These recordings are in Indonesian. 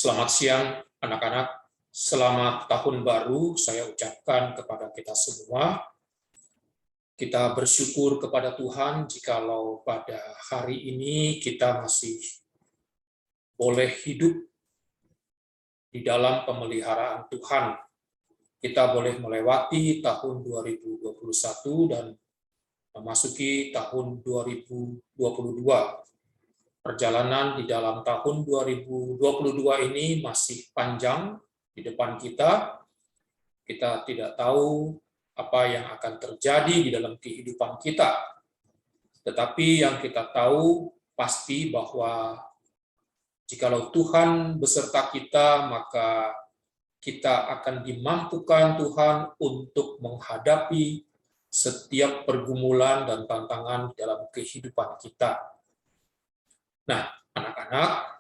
Selamat siang anak-anak, selamat tahun baru saya ucapkan kepada kita semua. Kita bersyukur kepada Tuhan jikalau pada hari ini kita masih boleh hidup di dalam pemeliharaan Tuhan. Kita boleh melewati tahun 2021 dan memasuki tahun 2022. Perjalanan di dalam tahun 2022 ini masih panjang di depan kita. Kita tidak tahu apa yang akan terjadi di dalam kehidupan kita. Tetapi yang kita tahu pasti bahwa jikalau Tuhan beserta kita, maka kita akan dimampukan Tuhan untuk menghadapi setiap pergumulan dan tantangan dalam kehidupan kita. Nah, anak-anak,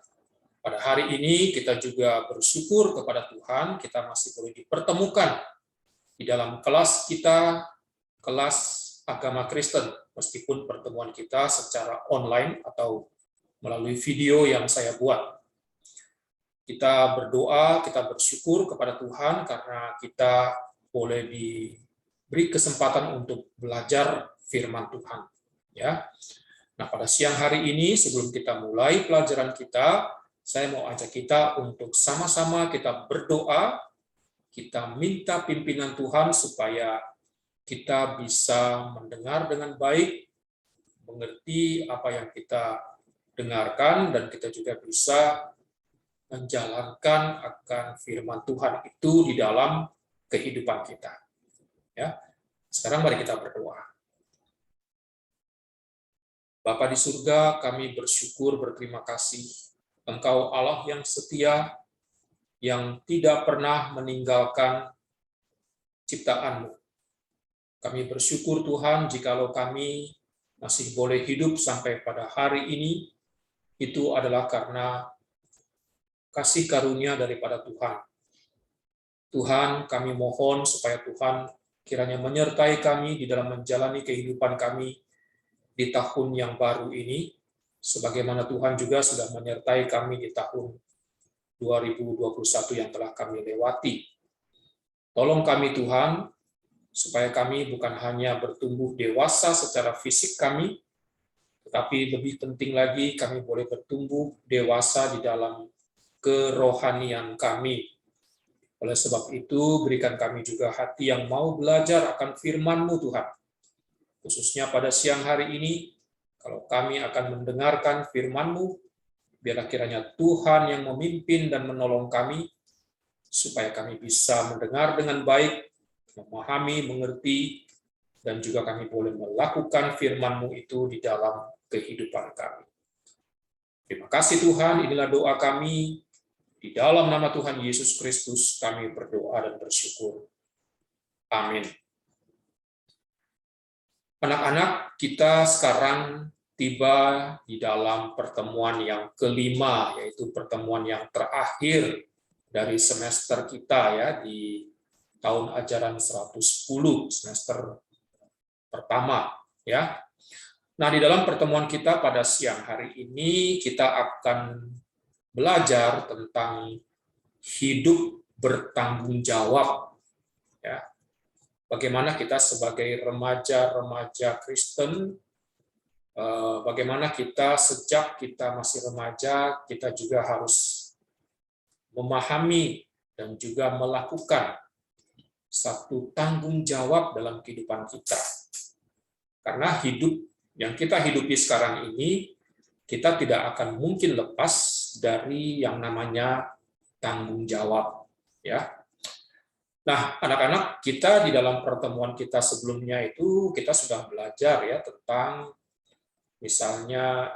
pada hari ini kita juga bersyukur kepada Tuhan, kita masih boleh dipertemukan di dalam kelas kita, kelas agama Kristen, meskipun pertemuan kita secara online atau melalui video yang saya buat. Kita berdoa, kita bersyukur kepada Tuhan karena kita boleh diberi kesempatan untuk belajar firman Tuhan. Ya. Nah, pada siang hari ini, sebelum kita mulai pelajaran kita, saya mau ajak kita untuk sama-sama kita berdoa, kita minta pimpinan Tuhan supaya kita bisa mendengar dengan baik, mengerti apa yang kita dengarkan, dan kita juga bisa menjalankan akan firman Tuhan itu di dalam kehidupan kita. Ya, sekarang mari kita berdoa. Bapa di surga, kami bersyukur, berterima kasih. Engkau Allah yang setia, yang tidak pernah meninggalkan ciptaan-Mu. Kami bersyukur Tuhan, jikalau kami masih boleh hidup sampai pada hari ini, itu adalah karena kasih karunia daripada Tuhan. Tuhan, kami mohon supaya Tuhan kiranya menyertai kami di dalam menjalani kehidupan kami di tahun yang baru ini, sebagaimana Tuhan juga sudah menyertai kami di tahun 2021 yang telah kami lewati. Tolong kami Tuhan, supaya kami bukan hanya bertumbuh dewasa secara fisik kami, tetapi lebih penting lagi kami boleh bertumbuh dewasa di dalam kerohanian kami. Oleh sebab itu, berikan kami juga hati yang mau belajar akan firman-Mu Tuhan. Khususnya pada siang hari ini, kalau kami akan mendengarkan firman-Mu, biarlah kiranya Tuhan yang memimpin dan menolong kami, supaya kami bisa mendengar dengan baik, memahami, mengerti, dan juga kami boleh melakukan firman-Mu itu di dalam kehidupan kami. Terima kasih Tuhan, inilah doa kami. Di dalam nama Tuhan Yesus Kristus kami berdoa dan bersyukur. Amin. Anak-anak, kita sekarang tiba di dalam pertemuan yang kelima, yaitu pertemuan yang terakhir dari semester kita ya di tahun ajaran 110, semester pertama ya. Nah, di dalam pertemuan kita pada siang hari ini kita akan belajar tentang hidup bertanggung jawab ya. Bagaimana kita sebagai remaja-remaja Kristen, bagaimana kita sejak kita masih remaja, kita juga harus memahami dan juga melakukan satu tanggung jawab dalam kehidupan kita. Karena hidup yang kita hidupi sekarang ini, kita tidak akan mungkin lepas dari yang namanya tanggung jawab. Ya. Nah, anak-anak, kita di dalam pertemuan kita sebelumnya itu kita sudah belajar ya tentang misalnya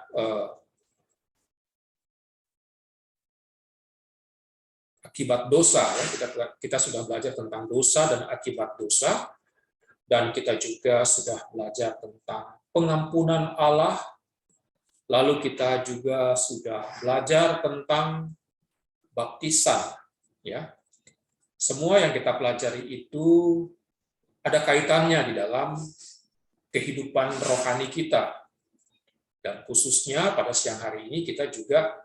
akibat dosa ya. Kita sudah belajar tentang dosa dan akibat dosa, dan kita juga sudah belajar tentang pengampunan Allah. Lalu kita juga sudah belajar tentang baptisan ya. Semua yang kita pelajari itu ada kaitannya di dalam kehidupan rohani kita. Dan khususnya pada siang hari ini kita juga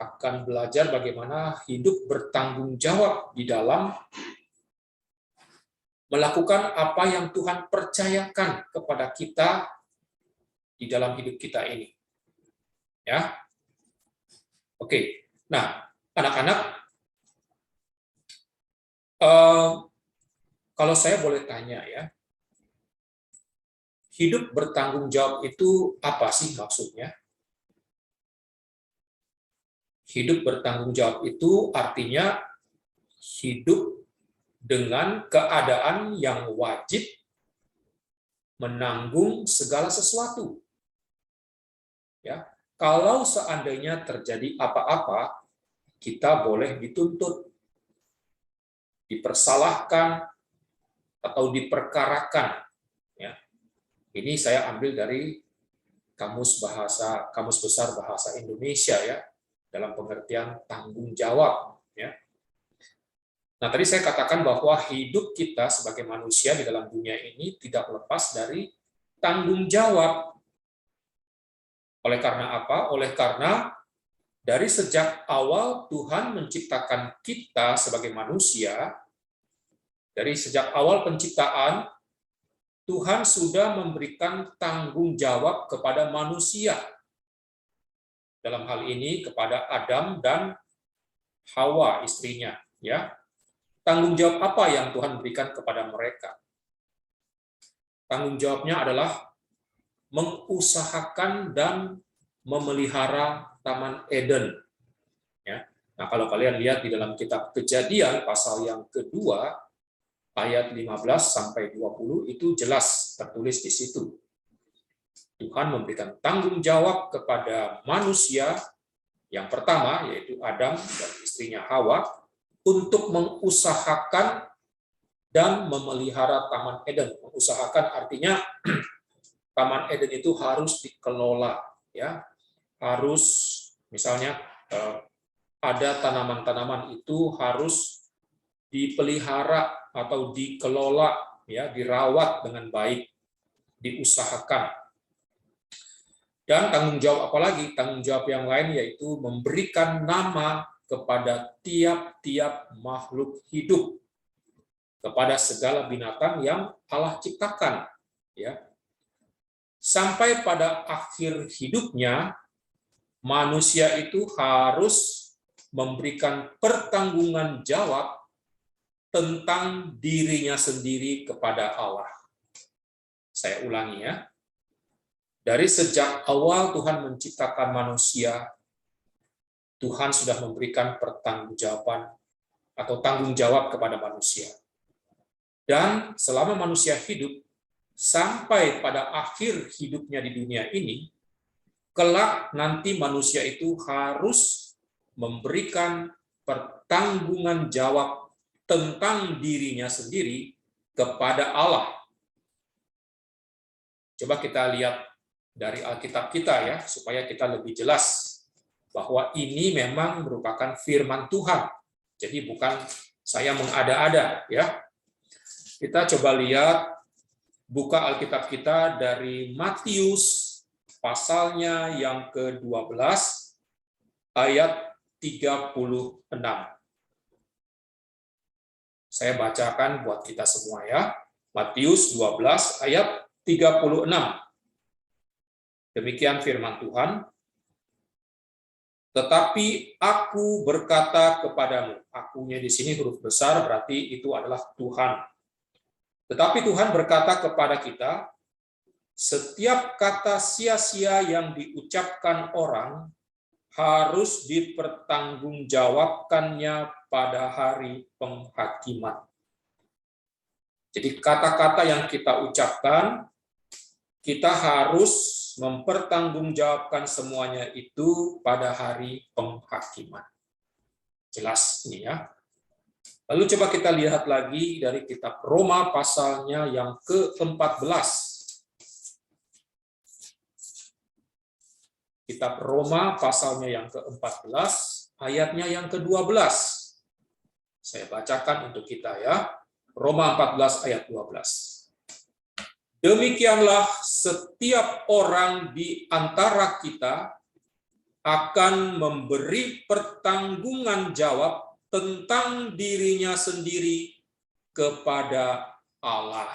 akan belajar bagaimana hidup bertanggung jawab di dalam melakukan apa yang Tuhan percayakan kepada kita di dalam hidup kita ini. Ya. Oke. Nah, anak-anak, kalau saya boleh tanya ya, hidup bertanggung jawab itu apa sih maksudnya? Hidup bertanggung jawab itu artinya hidup dengan keadaan yang wajib menanggung segala sesuatu. Ya, kalau seandainya terjadi apa-apa, kita boleh dituntut, dipersalahkan, atau diperkarakan. Ya, ini saya ambil dari Kamus Besar Bahasa Indonesia ya, dalam pengertian tanggung jawab. Ya. Nah, tadi saya katakan bahwa hidup kita sebagai manusia di dalam dunia ini tidak lepas dari tanggung jawab. Oleh karena apa? Oleh karena dari sejak awal Tuhan menciptakan kita sebagai manusia, dari sejak awal penciptaan, Tuhan sudah memberikan tanggung jawab kepada manusia. Dalam hal ini kepada Adam dan Hawa istrinya, ya. Tanggung jawab apa yang Tuhan berikan kepada mereka? Tanggung jawabnya adalah mengusahakan dan memelihara Taman Eden. Ya. Nah, kalau kalian lihat di dalam kitab Kejadian pasal yang kedua ayat 15 sampai 20 itu jelas tertulis di situ. Tuhan memberikan tanggung jawab kepada manusia yang pertama, yaitu Adam dan istrinya Hawa, untuk mengusahakan dan memelihara Taman Eden. Mengusahakan artinya Taman Eden itu harus dikelola, ya, harus misalnya ada tanaman-tanaman itu harus dipelihara atau dikelola, ya, dirawat dengan baik, diusahakan. Dan tanggung jawab apa lagi? Tanggung jawab yang lain yaitu memberikan nama kepada tiap-tiap makhluk hidup, kepada segala binatang yang Allah ciptakan, ya. Sampai pada akhir hidupnya, manusia itu harus memberikan pertanggungan jawab tentang dirinya sendiri kepada Allah. Saya ulangi ya. Dari sejak awal Tuhan menciptakan manusia, Tuhan sudah memberikan pertanggungjawaban atau tanggung jawab kepada manusia. Dan selama manusia hidup, sampai pada akhir hidupnya di dunia ini, kelak nanti manusia itu harus memberikan pertanggungan jawab tentang dirinya sendiri kepada Allah. Coba kita lihat dari Alkitab kita ya, supaya kita lebih jelas bahwa ini memang merupakan firman Tuhan. Jadi bukan saya mengada-ada ya. Kita coba lihat, buka Alkitab kita dari Matius pasalnya yang ke-12 ayat 36. Saya bacakan buat kita semua ya. Matius 12 ayat 36. Demikian firman Tuhan. Tetapi aku berkata kepadamu, akunya di sini huruf besar berarti itu adalah Tuhan. Tetapi Tuhan berkata kepada kita, setiap kata sia-sia yang diucapkan orang harus dipertanggungjawabkannya pada hari penghakiman. Jadi kata-kata yang kita ucapkan, kita harus mempertanggungjawabkan semuanya itu pada hari penghakiman. Jelas ini ya. Lalu coba kita lihat lagi dari kitab Roma pasalnya yang ke-14. Kitab Roma pasalnya yang ke-14, ayatnya yang ke-12. Saya bacakan untuk kita ya. Roma 14 ayat 12. Demikianlah setiap orang di antara kita akan memberi pertanggungan jawab tentang dirinya sendiri kepada Allah.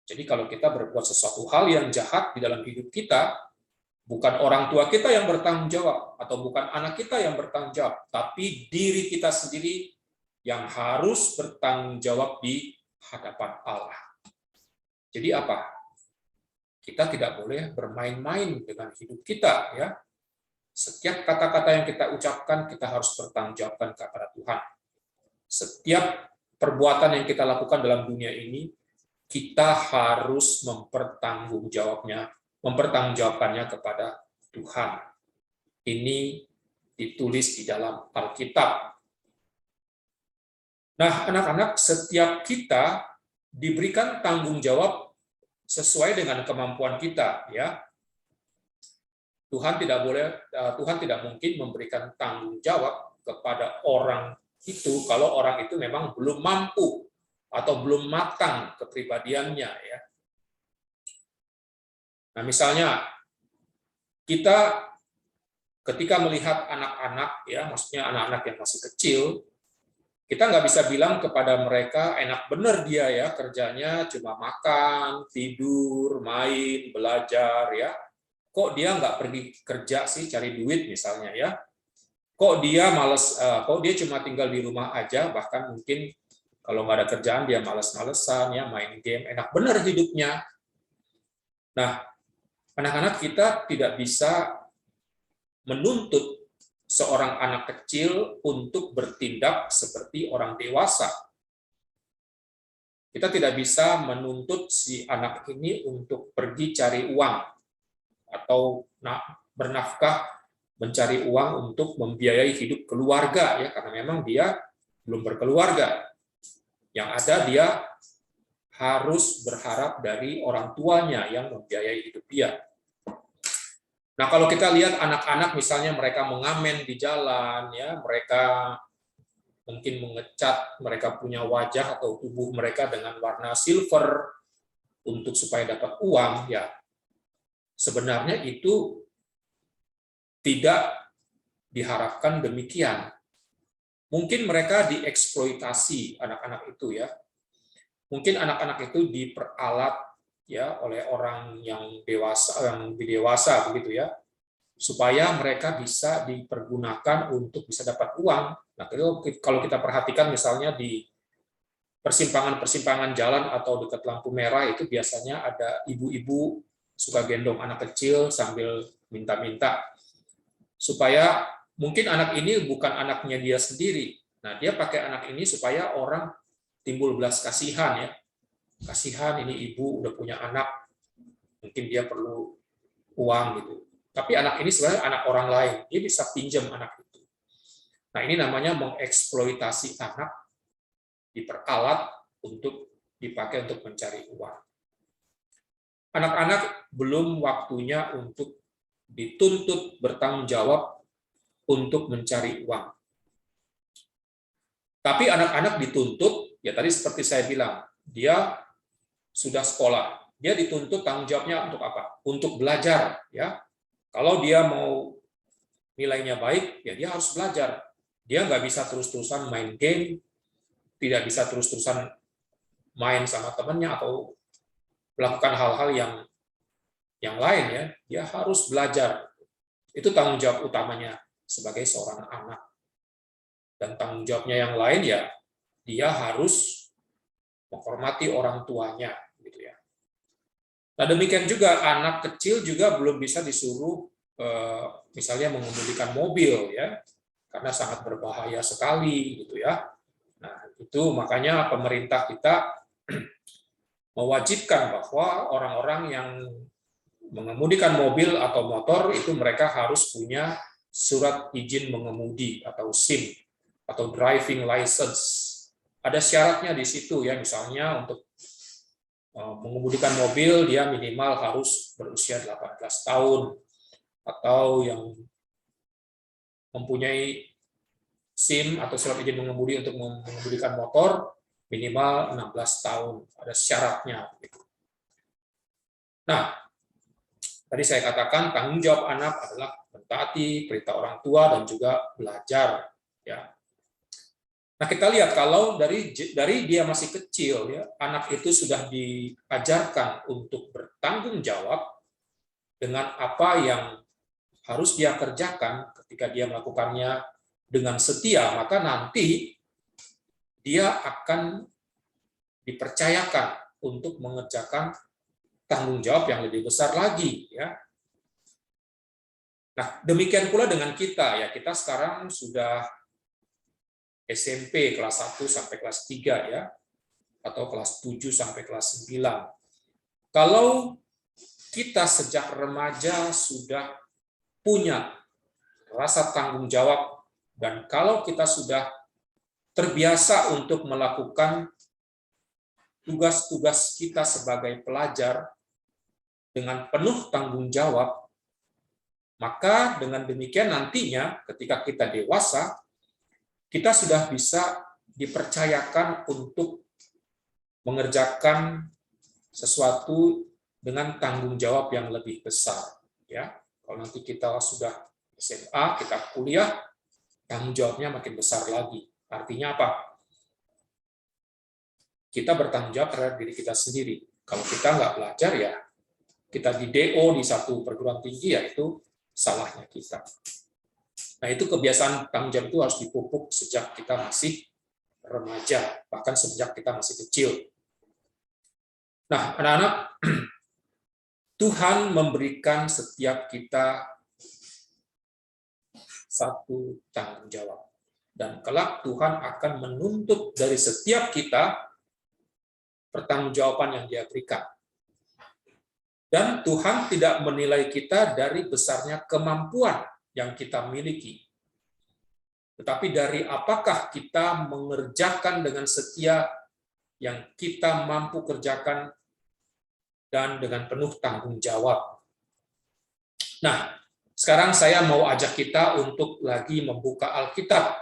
Jadi kalau kita berbuat sesuatu hal yang jahat di dalam hidup kita, bukan orang tua kita yang bertanggung jawab, atau bukan anak kita yang bertanggung jawab, tapi diri kita sendiri yang harus bertanggung jawab di hadapan Allah. Jadi apa? Kita tidak boleh bermain-main dengan hidup kita, ya. Setiap kata-kata yang kita ucapkan, kita harus bertanggung jawabkan kepada Tuhan. Setiap perbuatan yang kita lakukan dalam dunia ini, kita harus mempertanggungjawabkannya kepada Tuhan. Ini ditulis di dalam Alkitab. Nah, anak-anak, setiap kita diberikan tanggung jawab sesuai dengan kemampuan kita, ya. Tuhan tidak mungkin memberikan tanggung jawab kepada orang itu kalau orang itu memang belum mampu atau belum matang kepribadiannya, ya. Nah, misalnya kita ketika melihat anak-anak, ya, maksudnya anak-anak yang masih kecil, kita nggak bisa bilang kepada mereka enak bener dia, ya, kerjanya cuma makan, tidur, main, belajar, ya. Kok dia nggak pergi kerja sih cari duit misalnya, ya. Kok dia cuma tinggal di rumah aja, bahkan mungkin kalau nggak ada kerjaan dia males-malesan, ya, main game, enak bener hidupnya. Nah, anak-anak kita tidak bisa menuntut seorang anak kecil untuk bertindak seperti orang dewasa. Kita tidak bisa menuntut si anak ini untuk pergi cari uang atau bernafkah mencari uang untuk membiayai hidup keluarga, ya, karena memang dia belum berkeluarga. Yang ada dia harus berharap dari orang tuanya yang membiayai hidup dia. Nah, kalau kita lihat anak-anak misalnya mereka mengamen di jalan, ya, mereka mungkin mengecat, mereka punya wajah atau tubuh mereka dengan warna silver untuk supaya dapat uang, ya. Sebenarnya itu tidak diharapkan demikian. Mungkin mereka dieksploitasi anak-anak itu, ya. Mungkin anak-anak itu diperalat, ya, oleh orang yang dewasa begitu, ya, supaya mereka bisa dipergunakan untuk bisa dapat uang. Nah, kalau kita perhatikan misalnya di persimpangan-persimpangan jalan atau dekat lampu merah itu biasanya ada ibu-ibu suka gendong anak kecil sambil minta-minta, supaya mungkin anak ini bukan anaknya dia sendiri. Nah, dia pakai anak ini supaya orang timbul belas kasihan, ya. Kasihan ini ibu udah punya anak, mungkin dia perlu uang gitu. Tapi anak ini sebenarnya anak orang lain, dia bisa pinjam anak itu. Nah, ini namanya mengeksploitasi anak, diperalat untuk dipakai untuk mencari uang. Anak-anak belum waktunya untuk dituntut bertanggung jawab untuk mencari uang. Tapi anak-anak dituntut, ya tadi seperti saya bilang, dia sudah sekolah, dia dituntut tanggung jawabnya untuk apa? Untuk belajar, ya. Kalau dia mau nilainya baik, ya dia harus belajar. Dia nggak bisa terus-terusan main game, tidak bisa terus-terusan main sama temannya atau melakukan hal-hal yang lain, ya. Dia harus belajar. Itu tanggung jawab utamanya sebagai seorang anak. Dan tanggung jawabnya yang lain, ya dia harus menghormati orang tuanya, gitu, ya. Nah, demikian juga anak kecil juga belum bisa disuruh misalnya mengemudikan mobil, ya, karena sangat berbahaya sekali, gitu, ya. Nah, itu makanya pemerintah kita mewajibkan bahwa orang-orang yang mengemudikan mobil atau motor itu mereka harus punya surat izin mengemudi atau SIM atau driving license. Ada syaratnya di situ, ya, misalnya untuk mengemudikan mobil dia minimal harus berusia 18 tahun, atau yang mempunyai SIM atau surat izin mengemudi untuk mengemudikan motor minimal 16 tahun. Ada syaratnya. Nah, tadi saya katakan tanggung jawab anak adalah mentaati perintah orang tua dan juga belajar. Ya. Nah, kita lihat kalau dari dia masih kecil, ya, anak itu sudah diajarkan untuk bertanggung jawab dengan apa yang harus dia kerjakan. Ketika dia melakukannya dengan setia, maka nanti dia akan dipercayakan untuk mengerjakan tanggung jawab yang lebih besar lagi. Ya. Nah, demikian pula dengan kita. Ya, kita sekarang sudah SMP kelas 1 sampai kelas 3 ya, atau kelas 7 sampai kelas 9. Kalau kita sejak remaja sudah punya rasa tanggung jawab, dan kalau kita sudah terbiasa untuk melakukan tugas-tugas kita sebagai pelajar dengan penuh tanggung jawab, maka dengan demikian nantinya ketika kita dewasa, kita sudah bisa dipercayakan untuk mengerjakan sesuatu dengan tanggung jawab yang lebih besar. Ya, kalau nanti kita sudah SMA, kita kuliah, tanggung jawabnya makin besar lagi. Artinya apa? Kita bertanggung jawab terhadap diri kita sendiri. Kalau kita nggak belajar, ya kita di DO di satu perguruan tinggi, ya itu salahnya kita. Nah, itu kebiasaan tanggung jawab itu harus dipupuk sejak kita masih remaja, bahkan sejak kita masih kecil. Nah, anak-anak, Tuhan memberikan setiap kita satu tanggung jawab. Dan kelak Tuhan akan menuntut dari setiap kita pertanggungjawaban yang Dia berikan. Dan Tuhan tidak menilai kita dari besarnya kemampuan yang kita miliki, tetapi dari apakah kita mengerjakan dengan setia yang kita mampu kerjakan dan dengan penuh tanggung jawab. Nah, sekarang saya mau ajak kita untuk lagi membuka Alkitab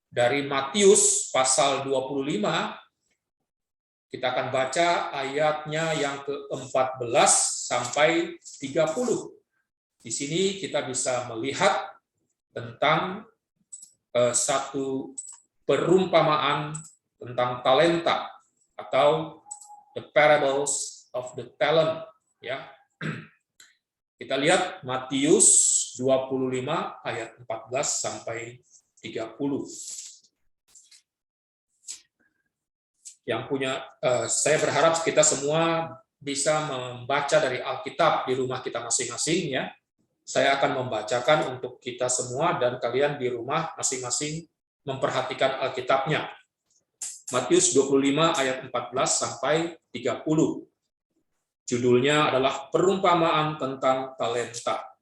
dari Matius pasal 25. Kita akan baca ayatnya yang ke-14 sampai 30. Di sini kita bisa melihat tentang satu perumpamaan tentang talenta atau the parables of the talent. Ya, kita lihat Matius 25 ayat 14 sampai 30. Yang punya, saya berharap kita semua bisa membaca dari Alkitab di rumah kita masing-masing ya. Saya akan membacakan untuk kita semua dan kalian di rumah masing-masing memperhatikan Alkitabnya. Matius 25 ayat 14 sampai 30. Judulnya adalah perumpamaan tentang talenta.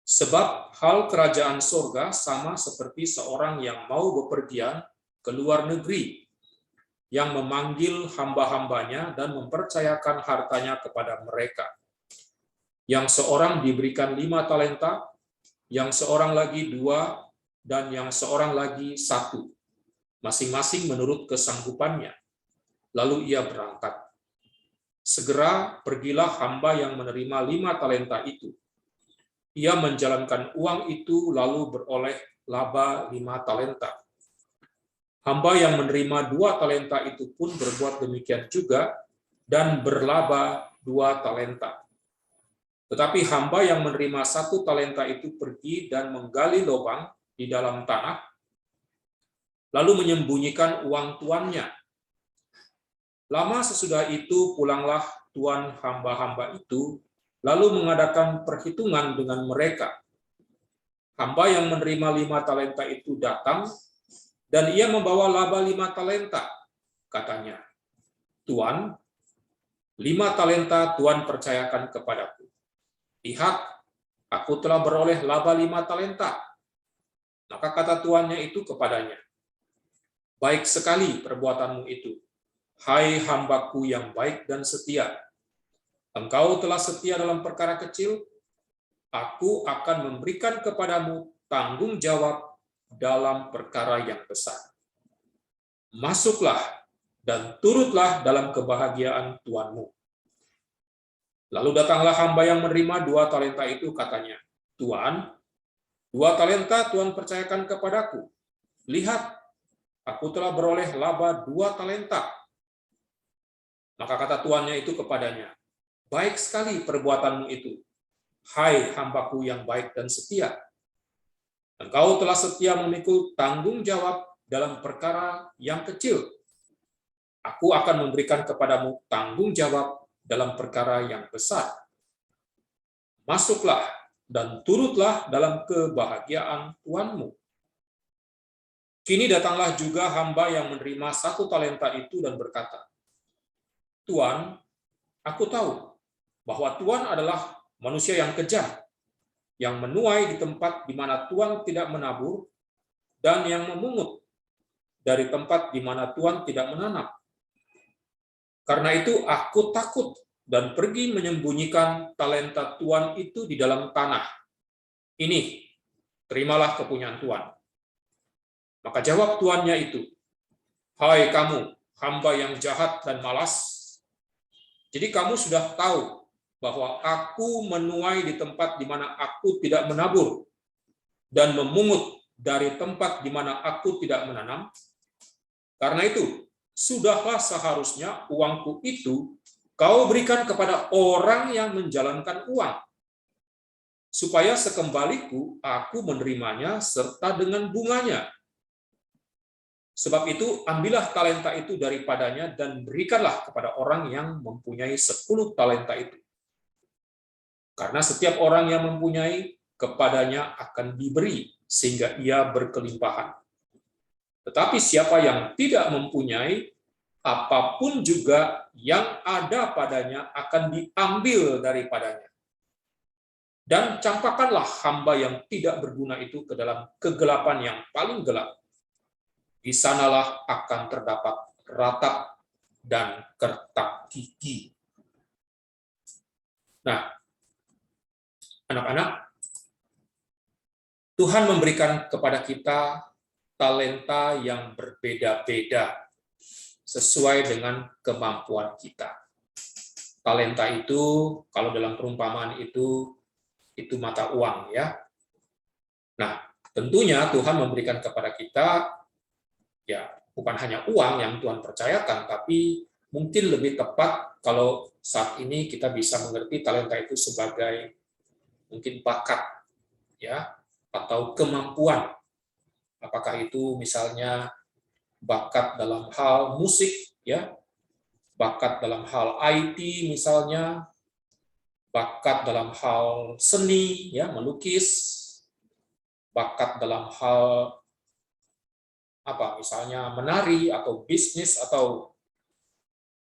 Sebab hal kerajaan surga sama seperti seorang yang mau bepergian ke luar negeri, yang memanggil hamba-hambanya dan mempercayakan hartanya kepada mereka. Yang seorang diberikan 5 talenta, yang seorang lagi 2, dan yang seorang lagi 1, masing-masing menurut kesanggupannya. Lalu ia berangkat. Segera pergilah hamba yang menerima 5 talenta itu. Ia menjalankan uang itu lalu beroleh laba 5 talenta. Hamba yang menerima 2 talenta itu pun berbuat demikian juga dan berlaba 2 talenta. Tetapi hamba yang menerima 1 talenta itu pergi dan menggali lubang di dalam tanah, lalu menyembunyikan uang tuannya. Lama sesudah itu pulanglah tuan hamba-hamba itu, lalu mengadakan perhitungan dengan mereka. Hamba yang menerima 5 talenta itu datang, dan ia membawa laba 5 talenta. Katanya, Tuan, 5 talenta Tuan percayakan kepadaku. Lihat, aku telah beroleh laba 5 talenta. Maka kata tuannya itu kepadanya, baik sekali perbuatanmu itu, hai hambaku yang baik dan setia. Engkau telah setia dalam perkara kecil, aku akan memberikan kepadamu tanggung jawab dalam perkara yang besar. Masuklah dan turutlah dalam kebahagiaan tuanmu. Lalu datanglah hamba yang menerima 2 talenta itu, katanya, Tuan, 2 talenta Tuhan percayakan kepadaku. Lihat, aku telah beroleh laba 2 talenta. Maka kata tuannya itu kepadanya, baik sekali perbuatanmu itu, hai hambaku yang baik dan setia. Engkau telah setia memikul tanggung jawab dalam perkara yang kecil. Aku akan memberikan kepadamu tanggung jawab dalam perkara yang besar. Masuklah dan turutlah dalam kebahagiaan Tuanmu. Kini datanglah juga hamba yang menerima 1 talenta itu dan berkata, Tuan, aku tahu bahwa Tuan adalah manusia yang kejam, yang menuai di tempat di mana Tuan tidak menabur, dan yang memungut dari tempat di mana Tuan tidak menanam. Karena itu aku takut dan pergi menyembunyikan talenta Tuan itu di dalam tanah. Ini, terimalah kepunyaan Tuan. Maka jawab tuannya itu, hai kamu, hamba yang jahat dan malas, jadi kamu sudah tahu bahwa aku menuai di tempat di mana aku tidak menabur, dan memungut dari tempat di mana aku tidak menanam. Karena itu, sudahlah seharusnya uangku itu kau berikan kepada orang yang menjalankan uang, supaya sekembaliku aku menerimanya serta dengan bunganya. Sebab itu, ambillah talenta itu daripadanya dan berikanlah kepada orang yang mempunyai 10 talenta itu. Karena setiap orang yang mempunyai, kepadanya akan diberi, sehingga ia berkelimpahan. Tetapi siapa yang tidak mempunyai, apapun juga yang ada padanya akan diambil daripadanya. Dan campakkanlah hamba yang tidak berguna itu ke dalam kegelapan yang paling gelap. Di sanalah akan terdapat ratap dan kertak gigi. Nah, anak-anak, Tuhan memberikan kepada kita talenta yang berbeda-beda sesuai dengan kemampuan kita. Talenta itu, kalau dalam perumpamaan itu mata uang, ya. Nah, tentunya Tuhan memberikan kepada kita ya bukan hanya uang yang Tuhan percayakan, tapi mungkin lebih tepat kalau saat ini kita bisa mengerti talenta itu sebagai mungkin bakat, ya, atau kemampuan. Apakah itu misalnya bakat dalam hal musik, ya, bakat dalam hal IT misalnya, bakat dalam hal seni, ya, melukis, bakat dalam hal misalnya menari atau bisnis, atau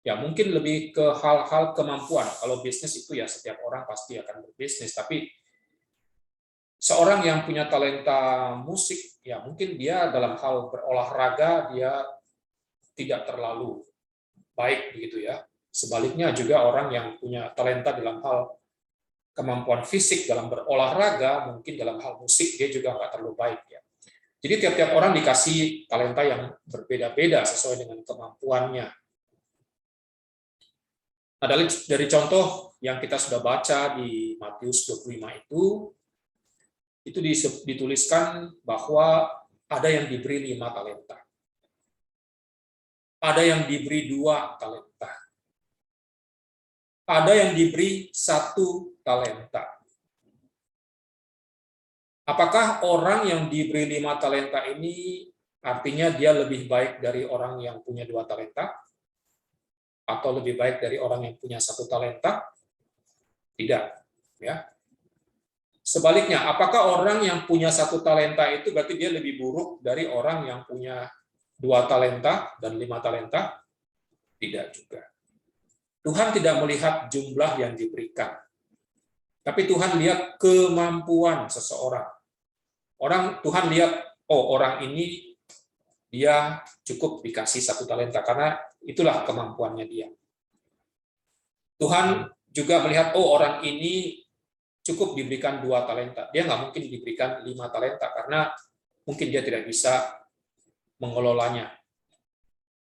ya mungkin lebih ke hal-hal kemampuan. Kalau bisnis itu ya setiap orang pasti akan berbisnis, tapi seorang yang punya talenta musik, ya mungkin dia dalam hal berolahraga dia tidak terlalu baik begitu ya. Sebaliknya juga orang yang punya talenta dalam hal kemampuan fisik dalam berolahraga, mungkin dalam hal musik dia juga nggak terlalu baik ya. Jadi tiap-tiap orang dikasih talenta yang berbeda-beda sesuai dengan kemampuannya. Nah, dari contoh yang kita sudah baca di Matius 25 itu dituliskan bahwa ada yang diberi 5 talenta. Ada yang diberi 2 talenta. Ada yang diberi 1 talenta. Apakah orang yang diberi 5 talenta ini artinya dia lebih baik dari orang yang punya 2 talenta? Atau lebih baik dari orang yang punya 1 talenta? Tidak. Ya. Sebaliknya, apakah orang yang punya 1 talenta itu berarti dia lebih buruk dari orang yang punya 2 talenta dan 5 talenta? Tidak juga. Tuhan tidak melihat jumlah yang diberikan. Tapi Tuhan lihat kemampuan seseorang. Tuhan lihat, oh orang ini dia cukup dikasih 1 talenta karena itulah kemampuannya dia. Tuhan juga melihat, oh orang ini cukup diberikan 2 talenta. Dia nggak mungkin diberikan 5 talenta karena mungkin dia tidak bisa mengelolanya.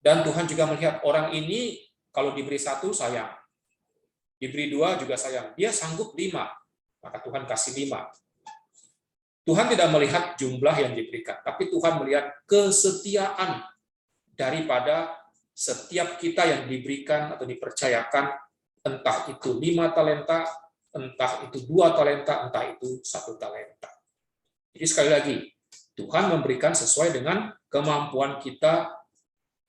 Dan Tuhan juga melihat orang ini kalau diberi 1 sayang, diberi 2 juga sayang. Dia sanggup 5, maka Tuhan kasih 5. Tuhan tidak melihat jumlah yang diberikan, tapi Tuhan melihat kesetiaan daripada setiap kita yang diberikan atau dipercayakan, entah itu 5 talenta, entah itu 2 talenta, entah itu 1 talenta. Jadi sekali lagi, Tuhan memberikan sesuai dengan kemampuan kita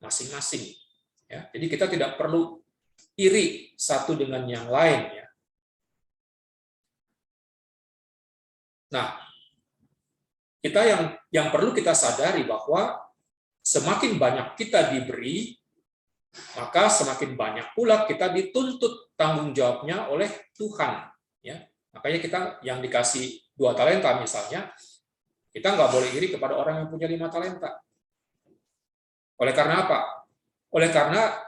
masing-masing. Ya, jadi kita tidak perlu iri satu dengan yang lain. Ya. Nah, kita yang perlu kita sadari bahwa semakin banyak kita diberi, maka semakin banyak pula kita dituntut tanggung jawabnya oleh Tuhan. Ya, makanya kita yang dikasih 2 talenta misalnya, kita nggak boleh iri kepada orang yang punya 5 talenta. Oleh karena apa? Oleh karena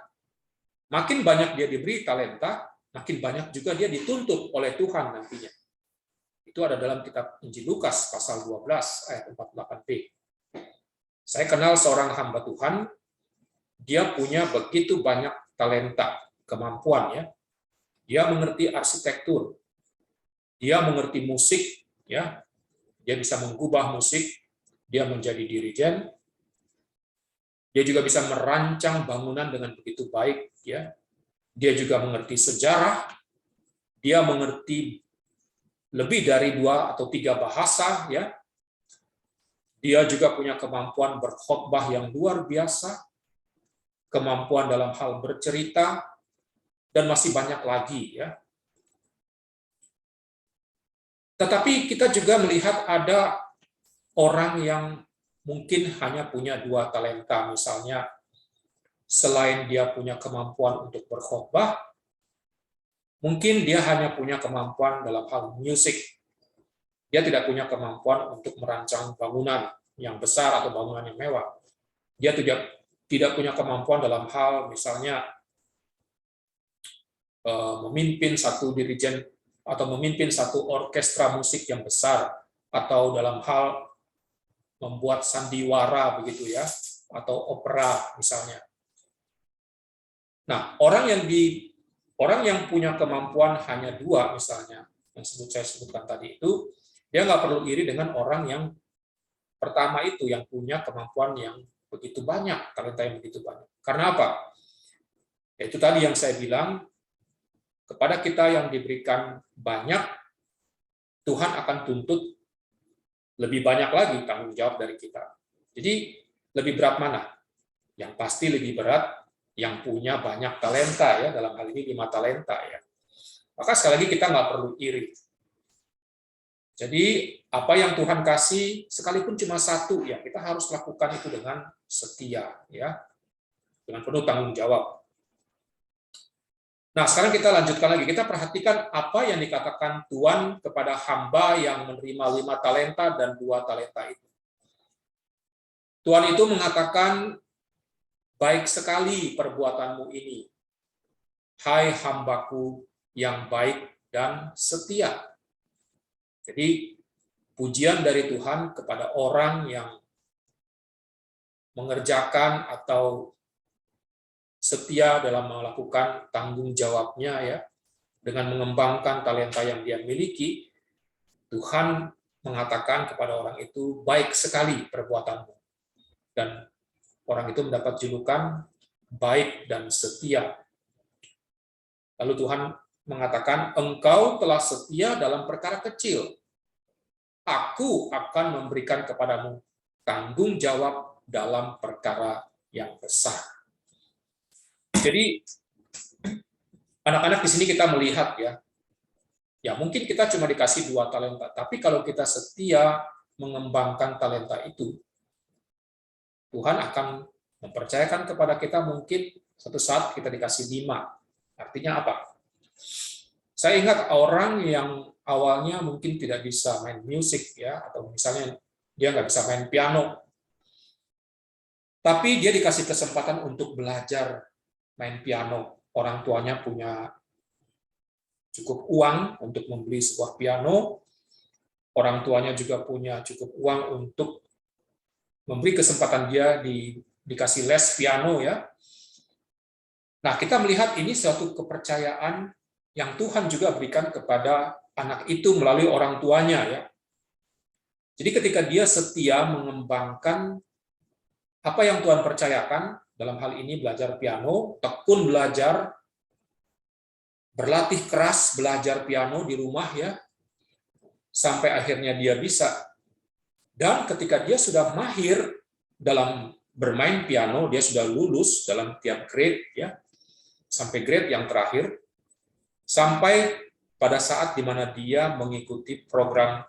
makin banyak dia diberi talenta, makin banyak juga dia dituntut oleh Tuhan nantinya. Itu ada dalam kitab Injil Lukas pasal 12 ayat 48b. Saya kenal seorang hamba Tuhan, dia punya begitu banyak talenta, kemampuan ya. Dia mengerti arsitektur, dia mengerti musik ya. Dia bisa mengubah musik, dia menjadi dirijen. Dia juga bisa merancang bangunan dengan begitu baik ya. Dia juga mengerti sejarah, dia mengerti lebih dari 2 atau 3 bahasa ya. Dia juga punya kemampuan berkhotbah yang luar biasa, kemampuan dalam hal bercerita, dan masih banyak lagi ya. Tetapi kita juga melihat ada orang yang mungkin hanya punya 2 talenta, misalnya selain dia punya kemampuan untuk berkhotbah, mungkin dia hanya punya kemampuan dalam hal musik. Dia tidak punya kemampuan untuk merancang bangunan yang besar atau bangunan yang mewah. Dia tidak punya kemampuan dalam hal misalnya memimpin satu dirijen atau memimpin satu orkestra musik yang besar, atau dalam hal membuat sandiwara begitu ya, atau opera misalnya. Nah, orang yang punya kemampuan hanya 2 misalnya, yang saya sebutkan tadi itu, dia nggak perlu iri dengan orang yang pertama itu, yang punya kemampuan yang begitu banyak, talenta yang begitu banyak. Karena apa? Itu tadi yang saya bilang, kepada kita yang diberikan banyak, Tuhan akan tuntut lebih banyak lagi tanggung jawab dari kita. Jadi, lebih berat mana? Yang pasti lebih berat yang punya banyak talenta, ya, dalam hal ini 5 talenta. Ya. Maka sekali lagi kita nggak perlu iri. Jadi apa yang Tuhan kasih, sekalipun cuma 1, ya kita harus lakukan itu dengan setia, ya, dengan penuh tanggung jawab. Nah, sekarang kita lanjutkan lagi. Kita perhatikan apa yang dikatakan Tuhan kepada hamba yang menerima 5 talenta dan 2 talenta itu. Tuhan itu mengatakan, baik sekali perbuatanmu ini, hai hambaku yang baik dan setia. Jadi, pujian dari Tuhan kepada orang yang mengerjakan atau setia dalam melakukan tanggung jawabnya, ya, dengan mengembangkan talenta yang dia miliki. Tuhan mengatakan kepada orang itu, baik sekali perbuatanmu. Dan orang itu mendapat julukan baik dan setia. Lalu Tuhan mengatakan, engkau telah setia dalam perkara kecil. Aku akan memberikan kepadamu tanggung jawab dalam perkara yang besar. Jadi, anak-anak di sini kita melihat, ya mungkin kita cuma dikasih 2 talenta, tapi kalau kita setia mengembangkan talenta itu, Tuhan akan mempercayakan kepada kita mungkin suatu saat kita dikasih 5. Artinya apa? Saya ingat orang yang awalnya mungkin tidak bisa main musik, ya, atau misalnya dia nggak bisa main piano, tapi dia dikasih kesempatan untuk belajar main piano. Orang tuanya punya cukup uang untuk membeli sebuah piano, orang tuanya juga punya cukup uang untuk memberi kesempatan dia dikasih les piano, ya. Nah, kita melihat ini suatu kepercayaan yang Tuhan juga berikan kepada anak itu melalui orang tuanya, ya. Jadi ketika dia setia mengembangkan apa yang Tuhan percayakan, dalam hal ini belajar piano, tekun belajar, berlatih keras belajar piano di rumah ya, sampai akhirnya dia bisa. Dan ketika dia sudah mahir dalam bermain piano, dia sudah lulus dalam tiap grade ya, sampai grade yang terakhir, sampai pada saat di mana dia mengikuti program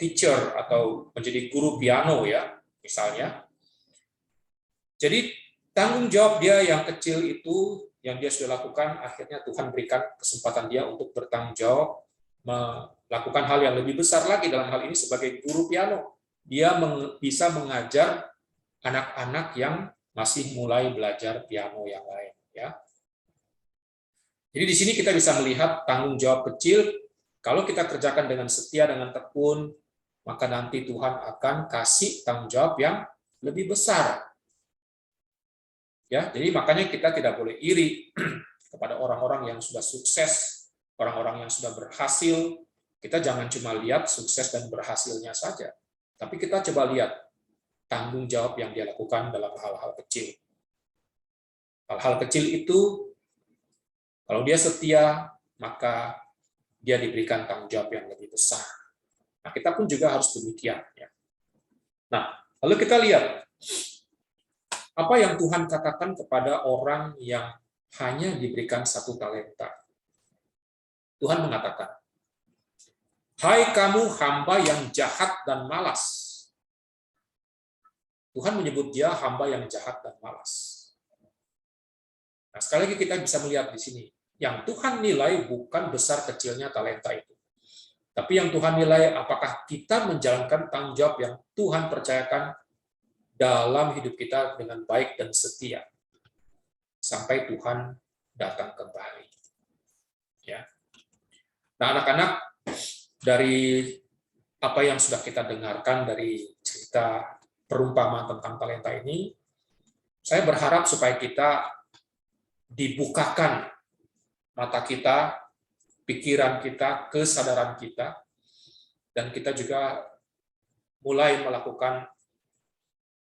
teacher atau menjadi guru piano ya, misalnya. Jadi tanggung jawab dia yang kecil itu yang dia sudah lakukan, akhirnya Tuhan berikan kesempatan dia untuk bertanggung jawab melakukan hal yang lebih besar lagi, dalam hal ini sebagai guru piano. Dia bisa mengajar anak-anak yang masih mulai belajar piano yang lain ya. Jadi di sini kita bisa melihat tanggung jawab kecil, kalau kita kerjakan dengan setia, dengan tekun, maka nanti Tuhan akan kasih tanggung jawab yang lebih besar. Ya, jadi makanya kita tidak boleh iri kepada orang-orang yang sudah sukses, orang-orang yang sudah berhasil. Kita jangan cuma lihat sukses dan berhasilnya saja, tapi kita coba lihat tanggung jawab yang dia lakukan dalam hal-hal kecil. Hal-hal kecil itu, kalau dia setia, maka dia diberikan tanggung jawab yang lebih besar. Nah, kita pun juga harus demikian. Ya. Nah, lalu kita lihat apa yang Tuhan katakan kepada orang yang hanya diberikan 1 talenta. Tuhan mengatakan, "Hai kamu hamba yang jahat dan malas." Tuhan menyebut dia hamba yang jahat dan malas. Nah, sekali lagi kita bisa melihat di sini, yang Tuhan nilai bukan besar kecilnya talenta itu. Tapi yang Tuhan nilai apakah kita menjalankan tanggung jawab yang Tuhan percayakan dalam hidup kita dengan baik dan setia sampai Tuhan datang kembali. Ya. Nah, anak-anak, dari apa yang sudah kita dengarkan dari cerita perumpamaan tentang talenta ini, saya berharap supaya kita dibukakan mata kita, pikiran kita, kesadaran kita, dan kita juga mulai melakukan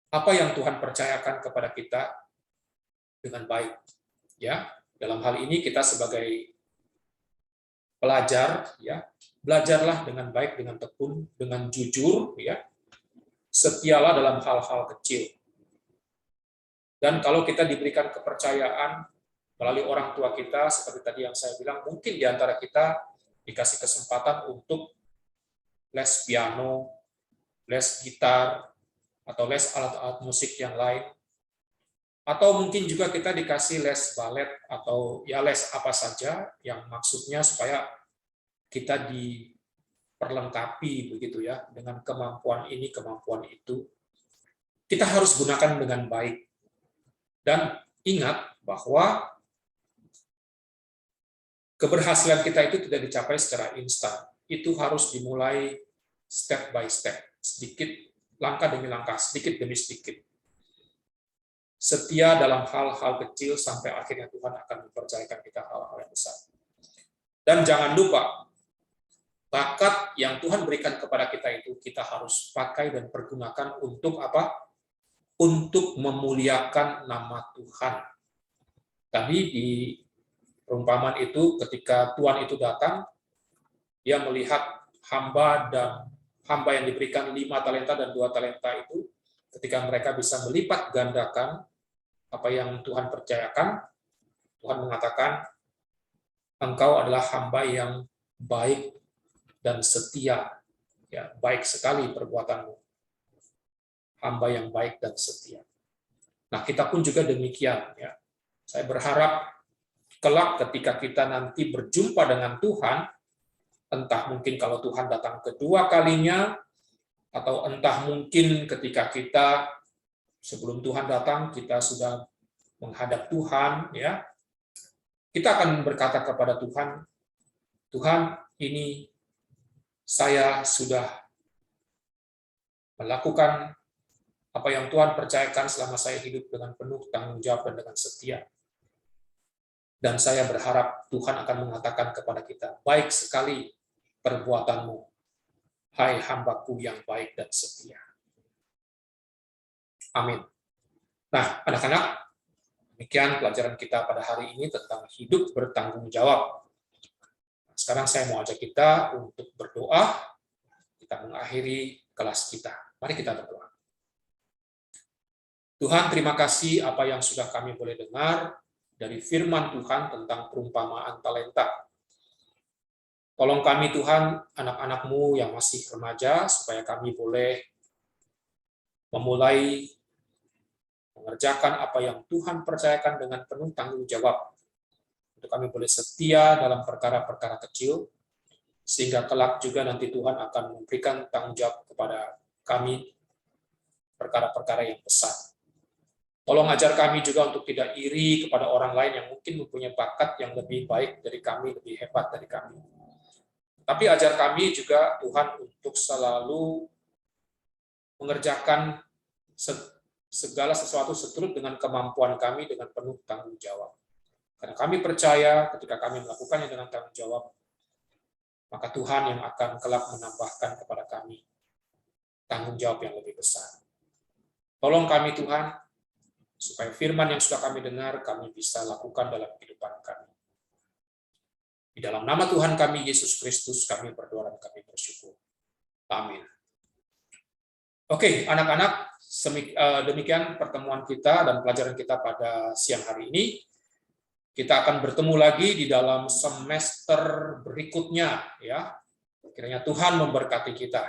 apa yang Tuhan percayakan kepada kita dengan baik. Ya, dalam hal ini kita sebagai pelajar, ya, belajarlah dengan baik, dengan tekun, dengan jujur, ya, setialah dalam hal-hal kecil. Dan kalau kita diberikan kepercayaan melalui orang tua kita, seperti tadi yang saya bilang, mungkin di antara kita dikasih kesempatan untuk les piano, les gitar, atau les alat-alat musik yang lain, atau mungkin juga kita dikasih les balet atau ya les apa saja yang maksudnya supaya kita diperlengkapi begitu ya dengan kemampuan ini, kemampuan itu. Kita harus gunakan dengan baik. Dan ingat bahwa keberhasilan kita itu tidak dicapai secara instan. Itu harus dimulai step by step, sedikit langkah demi langkah, sedikit demi sedikit. Setia dalam hal-hal kecil sampai akhirnya Tuhan akan mempercayakan kita hal-hal yang besar. Dan jangan lupa, bakat yang Tuhan berikan kepada kita itu kita harus pakai dan pergunakan untuk apa? Untuk memuliakan nama Tuhan. Tadi di perumpamaan itu ketika Tuhan itu datang, dia melihat hamba yang diberikan 5 talenta dan 2 talenta itu, ketika mereka bisa melipat gandakan apa yang Tuhan percayakan, Tuhan mengatakan, engkau adalah hamba yang baik dan setia. Ya, baik sekali perbuatanmu. Hamba yang baik dan setia. Nah, kita pun juga demikian. Ya. Saya berharap kelak ketika kita nanti berjumpa dengan Tuhan, entah mungkin kalau Tuhan datang kedua kalinya, atau entah mungkin ketika kita sebelum Tuhan datang, kita sudah menghadap Tuhan, ya, kita akan berkata kepada Tuhan, Tuhan, ini saya sudah melakukan apa yang Tuhan percayakan selama saya hidup dengan penuh tanggung jawab dan dengan setia. Dan saya berharap Tuhan akan mengatakan kepada kita, baik sekali perbuatanmu, hai hambaku yang baik dan setia. Amin. Nah, anak-anak, demikian pelajaran kita pada hari ini tentang hidup bertanggung jawab. Sekarang saya mau ajak kita untuk berdoa, kita mengakhiri kelas kita. Mari kita berdoa. Tuhan, terima kasih apa yang sudah kami boleh dengar dari firman Tuhan tentang perumpamaan talenta. Tolong kami Tuhan, anak-anak-Mu yang masih remaja, supaya kami boleh memulai mengerjakan apa yang Tuhan percayakan dengan penuh tanggung jawab. Untuk kami boleh setia dalam perkara-perkara kecil, sehingga kelak juga nanti Tuhan akan memberikan tanggung jawab kepada kami perkara-perkara yang besar. Tolong ajar kami juga untuk tidak iri kepada orang lain yang mungkin mempunyai bakat yang lebih baik dari kami, lebih hebat dari kami. Tapi ajar kami juga Tuhan untuk selalu mengerjakan segala sesuatu seturut dengan kemampuan kami dengan penuh tanggung jawab. Karena kami percaya ketika kami melakukannya dengan tanggung jawab, maka Tuhan yang akan kelak menambahkan kepada kami tanggung jawab yang lebih besar. Tolong kami Tuhan, supaya firman yang sudah kami dengar, kami bisa lakukan dalam kehidupan kami. Di dalam nama Tuhan kami, Yesus Kristus, kami berdoa dan kami bersyukur. Amin. Oke, anak-anak, demikian pertemuan kita dan pelajaran kita pada siang hari ini. Kita akan bertemu lagi di dalam semester berikutnya, ya. Kiranya Tuhan memberkati kita.